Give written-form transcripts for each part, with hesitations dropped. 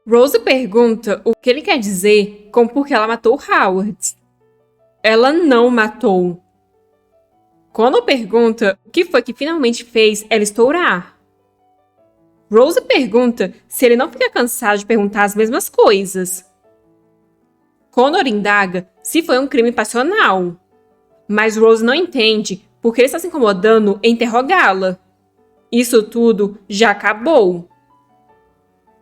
Rose pergunta o que ele quer dizer com porque ela matou Howard. Ela não matou. Connor pergunta o que foi que finalmente fez ela estourar. Rose pergunta se ele não fica cansado de perguntar as mesmas coisas. Connor indaga se foi um crime passional. Mas Rose não entende porque ele está se incomodando em interrogá-la. Isso tudo já acabou.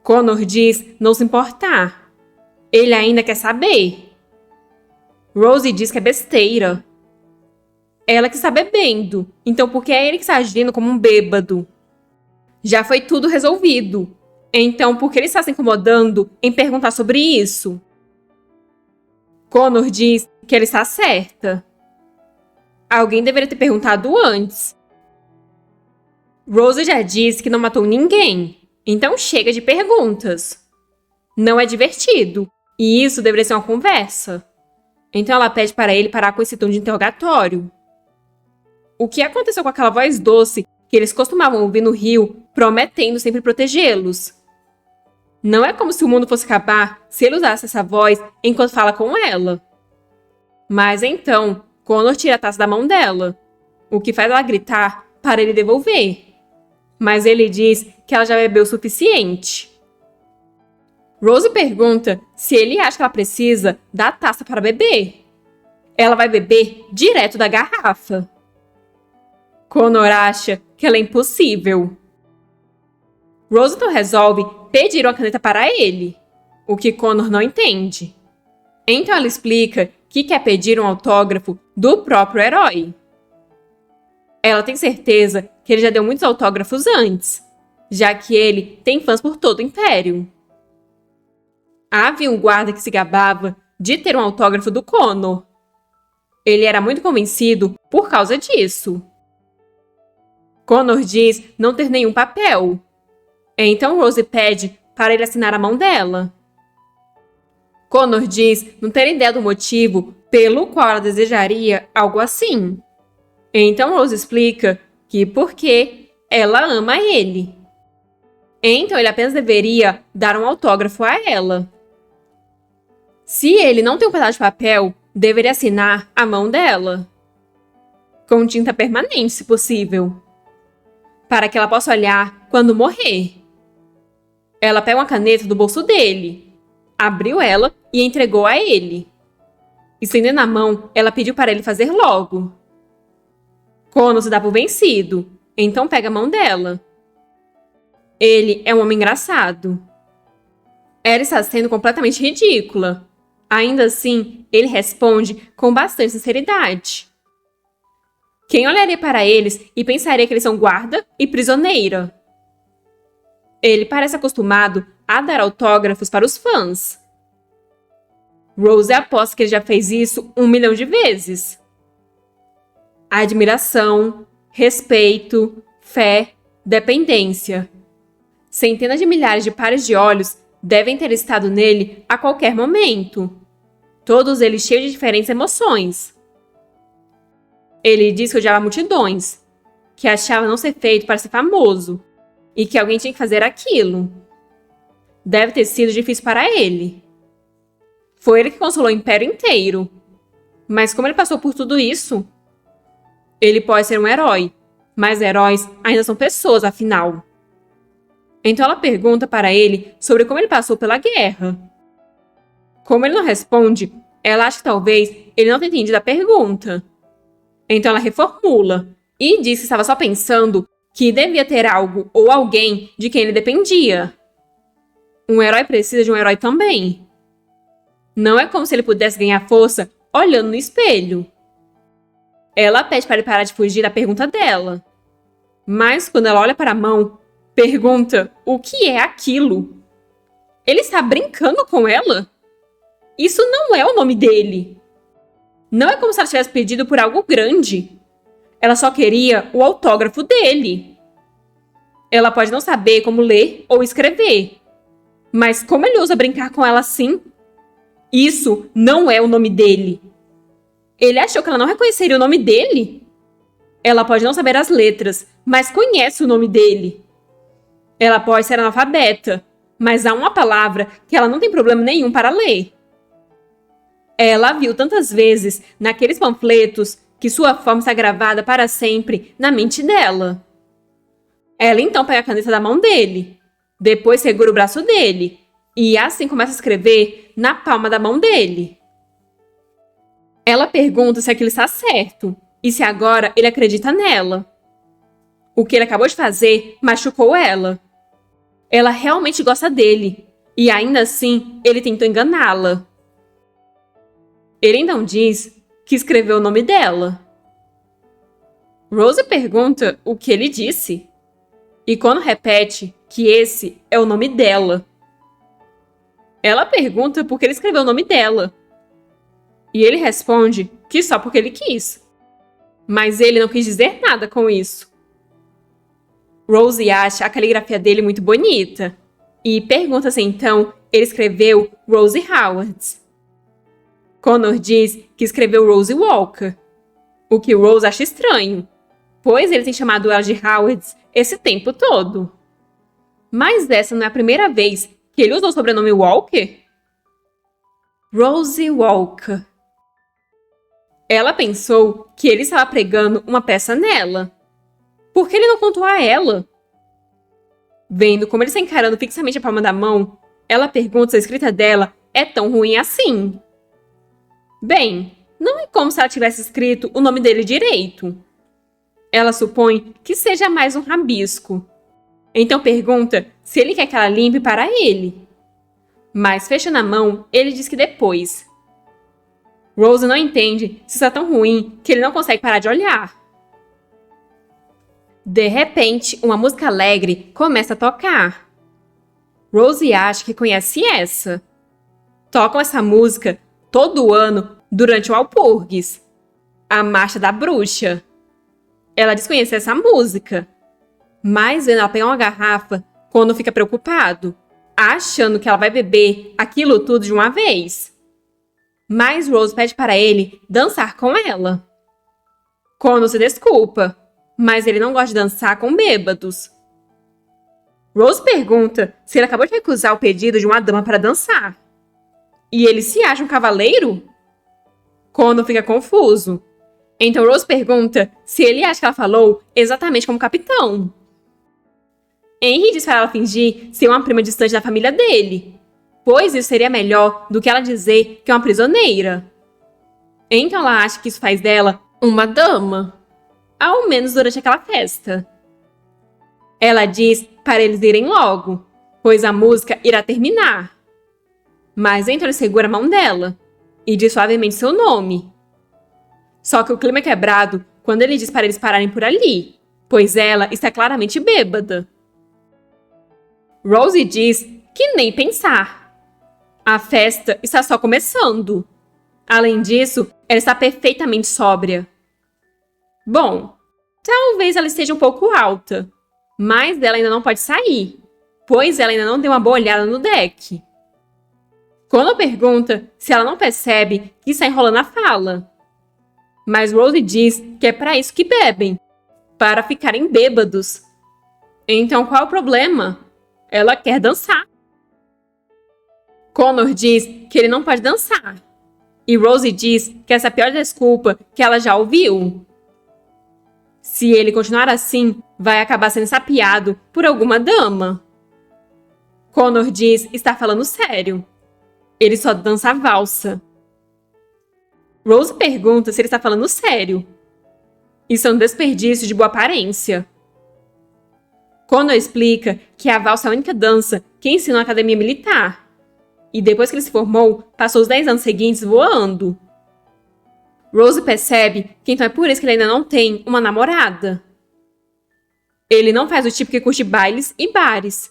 Connor diz não se importar. Ele ainda quer saber. Rose diz que é besteira. Ela que está bebendo, então por que é ele que está agindo como um bêbado? Já foi tudo resolvido. Então por que ele está se incomodando em perguntar sobre isso? Connor diz que ela está certa. Alguém deveria ter perguntado antes. Rose já disse que não matou ninguém, então chega de perguntas. Não é divertido, e isso deveria ser uma conversa. Então ela pede para ele parar com esse tom de interrogatório. O que aconteceu com aquela voz doce que eles costumavam ouvir no rio, prometendo sempre protegê-los? Não é como se o mundo fosse acabar se ele usasse essa voz enquanto fala com ela. Mas então, Connor tira a taça da mão dela, o que faz ela gritar para ele devolver. Mas ele diz que ela já bebeu o suficiente. Rose pergunta se ele acha que ela precisa da taça para beber. Ela vai beber direto da garrafa. Connor acha que ela é impossível. Rose então resolve pedir uma caneta para ele, o que Connor não entende. Então ela explica que quer pedir um autógrafo do próprio herói. Ela tem certeza que ele já deu muitos autógrafos antes, já que ele tem fãs por todo o Império. Havia um guarda que se gabava de ter um autógrafo do Connor. Ele era muito convencido por causa disso. Connor diz não ter nenhum papel. Então Rose pede para ele assinar a mão dela. Connor diz não ter ideia do motivo pelo qual ela desejaria algo assim. Então Rose explica que porque ela ama ele. Então ele apenas deveria dar um autógrafo a ela. Se ele não tem um pedaço de papel, deveria assinar a mão dela. Com tinta permanente, se possível. Para que ela possa olhar quando morrer. Ela pega uma caneta do bolso dele, abriu ela e entregou a ele. Estendendo a mão, ela pediu para ele fazer logo. Connor se dá por vencido, então pega a mão dela. Ele é um homem engraçado. Ela está sendo completamente ridícula. Ainda assim, ele responde com bastante sinceridade. Quem olharia para eles e pensaria que eles são guarda e prisioneira? Ele parece acostumado a dar autógrafos para os fãs. Rose aposta que ele já fez isso 1 milhão de vezes. Admiração, respeito, fé, dependência. Centenas de milhares de pares de olhos devem ter estado nele a qualquer momento. Todos eles cheios de diferentes emoções. Ele diz que odiava multidões, que achava não ser feito para ser famoso, e que alguém tinha que fazer aquilo. Deve ter sido difícil para ele. Foi ele que consolou o Império inteiro. Mas como ele passou por tudo isso? Ele pode ser um herói, mas heróis ainda são pessoas, afinal. Então ela pergunta para ele sobre como ele passou pela guerra. Como ele não responde, ela acha que talvez ele não tenha entendido a pergunta. Então ela reformula e diz que estava só pensando que devia ter algo ou alguém de quem ele dependia. Um herói precisa de um herói também. Não é como se ele pudesse ganhar força olhando no espelho. Ela pede para ele parar de fugir da pergunta dela. Mas quando ela olha para a mão, pergunta o que é aquilo. Ele está brincando com ela? Isso não é o nome dele. Não é como se ela tivesse pedido por algo grande. Ela só queria o autógrafo dele. Ela pode não saber como ler ou escrever. Mas como ele ousa brincar com ela assim? Isso não é o nome dele. Ele achou que ela não reconheceria o nome dele? Ela pode não saber as letras, mas conhece o nome dele. Ela pode ser analfabeta, mas há uma palavra que ela não tem problema nenhum para ler. Ela viu tantas vezes naqueles panfletos que sua forma está gravada para sempre na mente dela. Ela então pega a caneta da mão dele, depois segura o braço dele e assim começa a escrever na palma da mão dele. Ela pergunta se aquilo está certo e se agora ele acredita nela. O que ele acabou de fazer machucou ela. Ela realmente gosta dele e ainda assim ele tentou enganá-la. Ele então diz que escreveu o nome dela. Rose pergunta o que ele disse. E quando repete que esse é o nome dela. Ela pergunta por que ele escreveu o nome dela. E ele responde que só porque ele quis. Mas ele não quis dizer nada com isso. Rose acha a caligrafia dele muito bonita. E pergunta se então ele escreveu Rose Howard. Connor diz que escreveu Rose Walker. O que Rose acha estranho, pois ele tem chamado ela de Howard esse tempo todo. Mas essa não é a primeira vez que ele usou o sobrenome Walker? Rose Walker. Ela pensou que ele estava pregando uma peça nela. Por que ele não contou a ela? Vendo como ele está encarando fixamente a palma da mão, ela pergunta se a escrita dela é tão ruim assim. Bem, não é como se ela tivesse escrito o nome dele direito. Ela supõe que seja mais um rabisco. Então pergunta se ele quer que ela limpe para ele. Mas fechando a mão, ele diz que depois. Rose não entende se está tão ruim que ele não consegue parar de olhar. De repente, uma música alegre começa a tocar. Rose acha que conhece essa. Tocam essa música todo ano durante o Walpurgis, a Marcha da Bruxa. Ela diz conhecer essa música, mas vendo ela pegar uma garrafa quando fica preocupado, achando que ela vai beber aquilo tudo de uma vez. Mas Rose pede para ele dançar com ela. Connor se desculpa, mas ele não gosta de dançar com bêbados. Rose pergunta se ele acabou de recusar o pedido de uma dama para dançar. E ele se acha um cavaleiro? Connor fica confuso. Então Rose pergunta se ele acha que ela falou exatamente como capitão. Henry diz para ela fingir ser uma prima distante da família dele, pois isso seria melhor do que ela dizer que é uma prisioneira. Então ela acha que isso faz dela uma dama, ao menos durante aquela festa. Ela diz para eles irem logo, pois a música irá terminar. Mas então ele segura a mão dela e diz suavemente seu nome. Só que o clima é quebrado quando ele diz para eles pararem por ali, pois ela está claramente bêbada. Rose diz que nem pensar. A festa está só começando. Além disso, ela está perfeitamente sóbria. Bom, talvez ela esteja um pouco alta, mas ela ainda não pode sair, pois ela ainda não deu uma boa olhada no deck. Connor pergunta se ela não percebe que está enrolando a fala. Mas Rose diz que é para isso que bebem, para ficarem bêbados. Então qual é o problema? Ela quer dançar. Connor diz que ele não pode dançar. E Rose diz que essa é a pior desculpa que ela já ouviu. Se ele continuar assim, vai acabar sendo sapeado por alguma dama. Connor diz estar falando sério. Ele só dança a valsa. Rose pergunta se ele está falando sério. Isso é um desperdício de boa aparência. Connor explica que a valsa é a única dança que ensina na academia militar. E depois que ele se formou, passou os 10 anos seguintes voando. Rose percebe que então é por isso que ele ainda não tem uma namorada. Ele não faz o tipo que curte bailes e bares.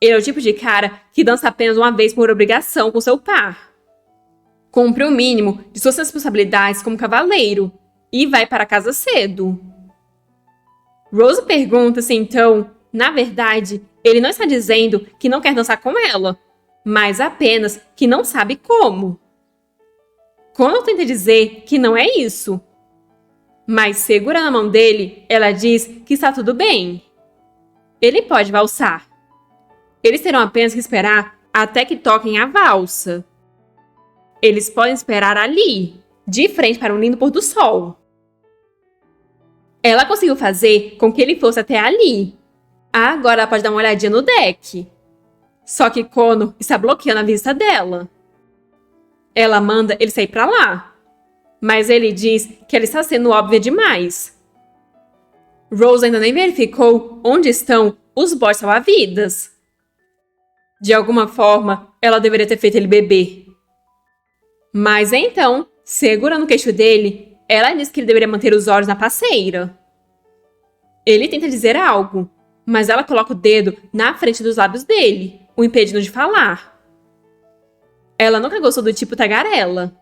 Ele é o tipo de cara que dança apenas uma vez por obrigação com seu par. Cumpre o mínimo de suas responsabilidades como cavaleiro e vai para casa cedo. Rose pergunta se então, na verdade, ele não está dizendo que não quer dançar com ela, mas apenas que não sabe como. Connor tenta dizer que não é isso. Mas segurando a mão dele, ela diz que está tudo bem. Ele pode valsar. Eles terão apenas que esperar até que toquem a valsa. Eles podem esperar ali, de frente para um lindo pôr do sol. Ela conseguiu fazer com que ele fosse até ali. Agora ela pode dar uma olhadinha no deck. Só que Connor está bloqueando a vista dela. Ela manda ele sair pra lá. Mas ele diz que ela está sendo óbvia demais. Rose ainda nem verificou onde estão os boys salva-vidas. De alguma forma, ela deveria ter feito ele beber. Mas então, segurando o queixo dele, ela diz que ele deveria manter os olhos na parceira. Ele tenta dizer algo, mas ela coloca o dedo na frente dos lábios dele, o impedindo de falar. Ela nunca gostou do tipo tagarela.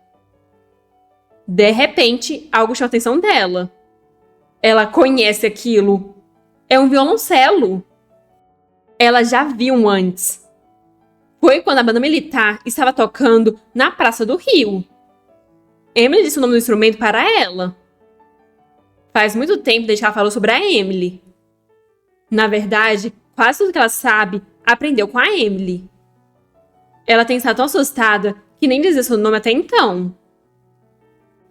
De repente, algo chama a atenção dela. Ela conhece aquilo. É um violoncelo. Ela já viu um antes. Foi quando a banda militar estava tocando na Praça do Rio. Emily disse o nome do instrumento para ela. Faz muito tempo desde que ela falou sobre a Emily. Na verdade, quase tudo que ela sabe aprendeu com a Emily. Ela tem estado tão assustada que nem dizia seu nome até então.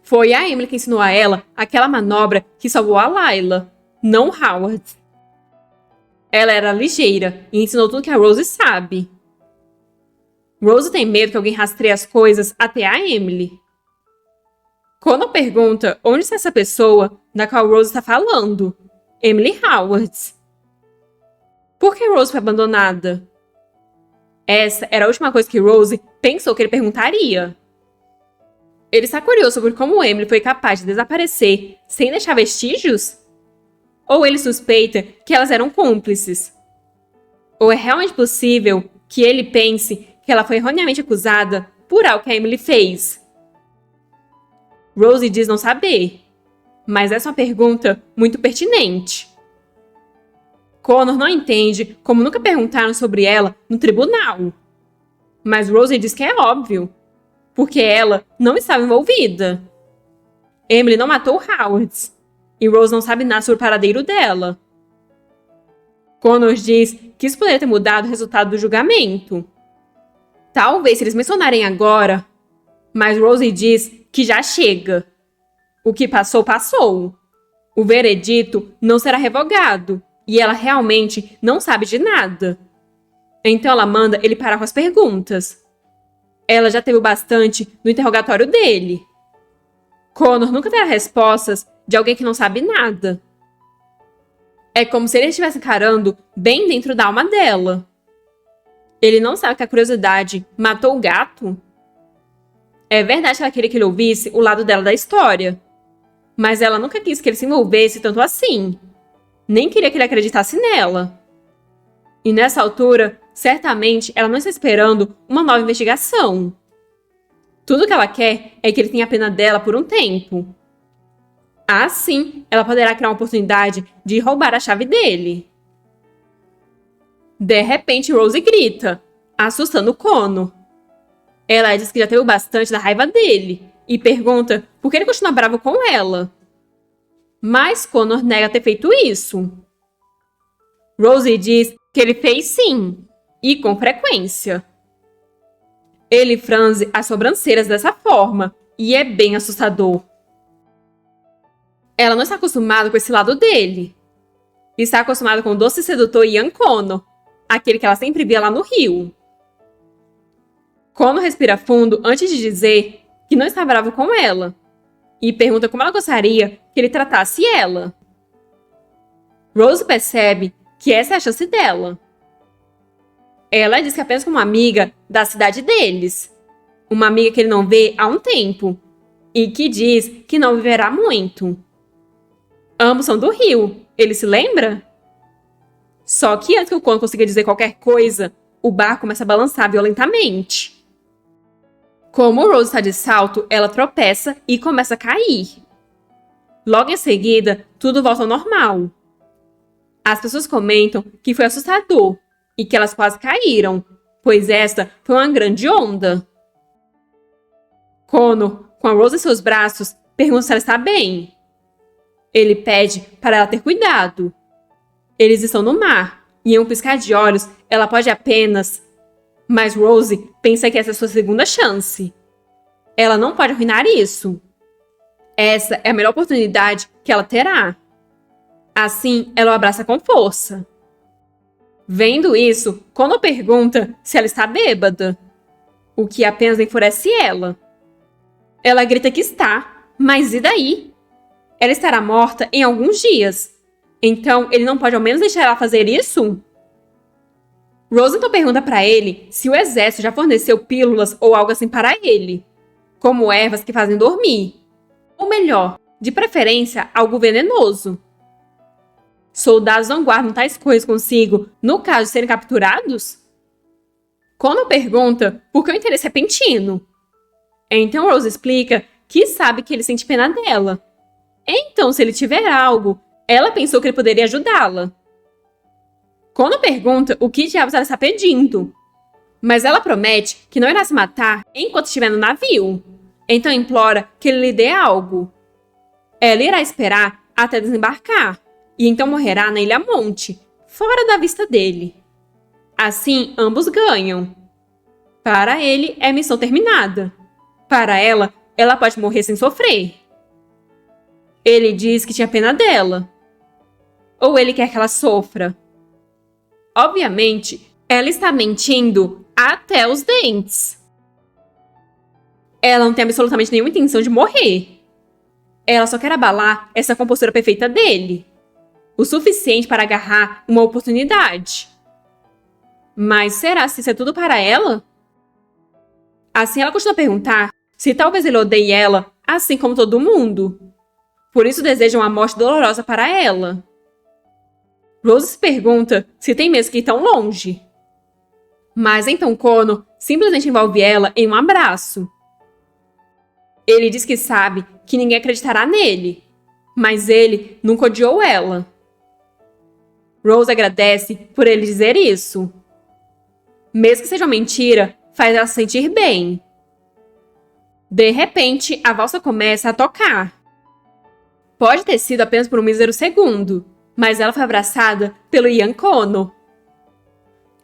Foi a Emily que ensinou a ela aquela manobra que salvou a Layla, não Howard. Ela era ligeira e ensinou tudo que a Rose sabe. Rose tem medo que alguém rastreie as coisas até a Emily. Connor pergunta onde está essa pessoa da qual Rose está falando, Emily Howard. Por que Rose foi abandonada? Essa era a última coisa que Rose pensou que ele perguntaria. Ele está curioso sobre como Emily foi capaz de desaparecer sem deixar vestígios? Ou ele suspeita que elas eram cúmplices? Ou é realmente possível que ele pense que ela foi erroneamente acusada por algo que a Emily fez? Rose diz não saber, mas essa é uma pergunta muito pertinente. Connor não entende como nunca perguntaram sobre ela no tribunal. Mas Rose diz que é óbvio, porque ela não estava envolvida. Emily não matou Howard, e Rose não sabe nada sobre o paradeiro dela. Connor diz que isso poderia ter mudado o resultado do julgamento. Talvez se eles mencionarem agora, mas Rose diz que já chega. O que passou, passou. O veredito não será revogado, e ela realmente não sabe de nada. Então ela manda ele parar com as perguntas. Ela já teve o bastante no interrogatório dele. Connor nunca terá respostas de alguém que não sabe nada. É como se ele estivesse encarando bem dentro da alma dela. Ele não sabe que a curiosidade matou o gato? É verdade que ela queria que ele ouvisse o lado dela da história. Mas ela nunca quis que ele se envolvesse tanto assim. Nem queria que ele acreditasse nela. E nessa altura, certamente ela não está esperando uma nova investigação. Tudo que ela quer é que ele tenha pena dela por um tempo. Assim, ela poderá criar uma oportunidade de roubar a chave dele. De repente, Rose grita, assustando Connor. Ela diz que já teve bastante da raiva dele e pergunta por que ele continua bravo com ela. Mas Connor nega ter feito isso. Rose diz que ele fez sim, e com frequência. Ele franze as sobrancelhas dessa forma, e é bem assustador. Ela não está acostumada com esse lado dele. Está acostumada com o doce sedutor Ian Connor, aquele que ela sempre via lá no Rio. Connor respira fundo antes de dizer que não está bravo com ela, e pergunta como ela gostaria que ele tratasse ela. Rose percebe que essa é a chance dela. Ela diz que é apenas como uma amiga da cidade deles. Uma amiga que ele não vê há um tempo. E que diz que não viverá muito. Ambos são do Rio, ele se lembra? Só que antes que o Connor consiga dizer qualquer coisa, o barco começa a balançar violentamente. Como Rose está de salto, ela tropeça e começa a cair. Logo em seguida, tudo volta ao normal. As pessoas comentam que foi assustador e que elas quase caíram, pois esta foi uma grande onda. Connor, com a Rose em seus braços, pergunta se ela está bem. Ele pede para ela ter cuidado. Eles estão no mar, E em um piscar de olhos, ela pode apenas... Mas Rose pensa que essa é a sua segunda chance. Ela não pode arruinar isso. Essa é a melhor oportunidade que ela terá. Assim, ela o abraça com força. Vendo isso, Connor pergunta se ela está bêbada, o que apenas enfurece ela. Ela grita que está, mas e daí? Ela estará morta em alguns dias. Então, ele não pode ao menos deixar ela fazer isso? Rose então pergunta para ele se o exército já forneceu pílulas ou algo assim para ele, como ervas que fazem dormir. Ou melhor, de preferência, algo venenoso. Soldados não guardam tais coisas consigo no caso de serem capturados? Connor pergunta por que o interesse repentino. Então Rose explica que sabe que ele sente pena dela. Então, se ele tiver algo, ela pensou que ele poderia ajudá-la. Connor pergunta o que diabos ela está pedindo. Mas ela promete que não irá se matar enquanto estiver no navio. Então implora que ele lhe dê algo. Ela irá esperar até desembarcar. E então morrerá na Ilha Monte, fora da vista dele. Assim, ambos ganham. Para ele, é missão terminada. Para ela, ela pode morrer sem sofrer. Ele diz que tinha pena dela. Ou ele quer que ela sofra. Obviamente, ela está mentindo até os dentes. Ela não tem absolutamente nenhuma intenção de morrer. Ela só quer abalar essa compostura perfeita dele. O suficiente para agarrar uma oportunidade. Mas será que isso é tudo para ela? Assim ela continua a perguntar se talvez ele odeie ela, assim como todo mundo. Por isso deseja uma morte dolorosa para ela. Rose se pergunta se tem mesmo que ir tão longe. Mas então Connor simplesmente envolve ela em um abraço. Ele diz que sabe que ninguém acreditará nele, mas ele nunca odiou ela. Rose agradece por ele dizer isso. Mesmo que seja uma mentira, faz ela se sentir bem. De repente, a valsa começa a tocar. Pode ter sido apenas por um mísero segundo, mas ela foi abraçada pelo Ian Connor.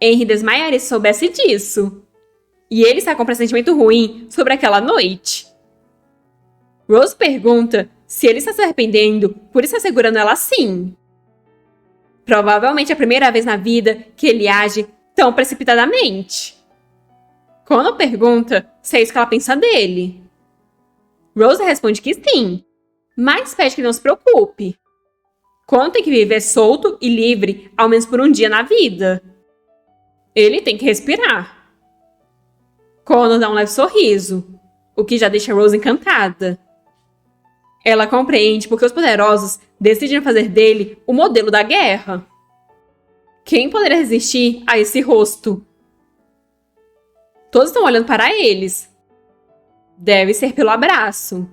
Henry desmaiaria se soubesse disso. E ele está com um pressentimento ruim sobre aquela noite. Rose pergunta se ele está se arrependendo por estar segurando ela assim. Provavelmente é a primeira vez na vida que ele age tão precipitadamente. Connor pergunta se é isso que ela pensa dele. Rose responde que sim, mas pede que não se preocupe. Connor tem que viver solto e livre, ao menos por um dia na vida. Ele tem que respirar. Connor dá um leve sorriso, o que já deixa Rose encantada. Ela compreende porque os poderosos decidem fazer dele o modelo da guerra. Quem poderia resistir a esse rosto? Todos estão olhando para eles. Deve ser pelo abraço.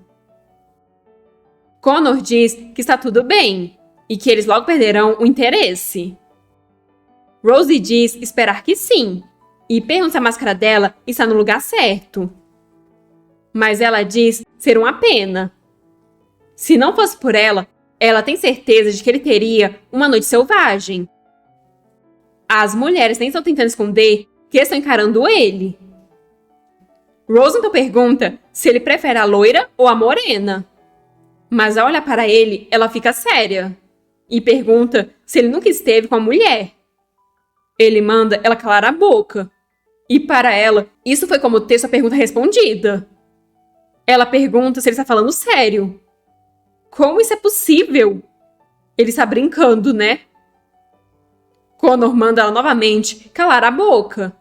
Connor diz que está tudo bem e que eles logo perderão o interesse. Rose diz esperar que sim e pergunta se a máscara dela está no lugar certo. Mas ela diz ser uma pena. Se não fosse por ela, ela tem certeza de que ele teria uma noite selvagem. As mulheres nem estão tentando esconder que estão encarando ele. Rose então pergunta se ele prefere a loira ou a morena. Mas ao olhar para ele, ela fica séria e pergunta se ele nunca esteve com a mulher. Ele manda ela calar a boca. E para ela, isso foi como ter sua pergunta respondida. Ela pergunta se ele está falando sério. Como isso é possível? Ele está brincando, né? Connor manda ela novamente calar a boca.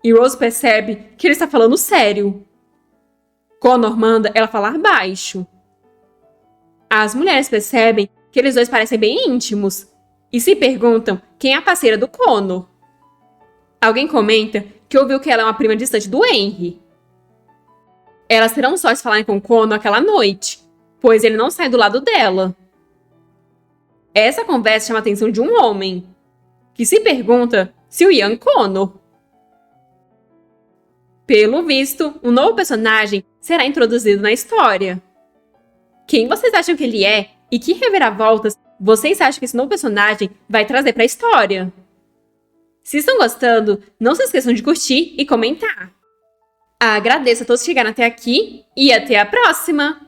E Rose percebe que ele está falando sério. Connor manda ela falar baixo. As mulheres percebem que eles dois parecem bem íntimos e se perguntam quem é a parceira do Connor. Alguém comenta que ouviu que ela é uma prima distante do Henry. Elas terão só falarem com Connor aquela noite, pois ele não sai do lado dela. Essa conversa chama a atenção de um homem, que se pergunta se o Ian Connor. Pelo visto, um novo personagem será introduzido na história. Quem vocês acham que ele é e que reviravoltas vocês acham que esse novo personagem vai trazer para a história? Se estão gostando, não se esqueçam de curtir e comentar. Agradeço a todos que chegaram até aqui e até a próxima!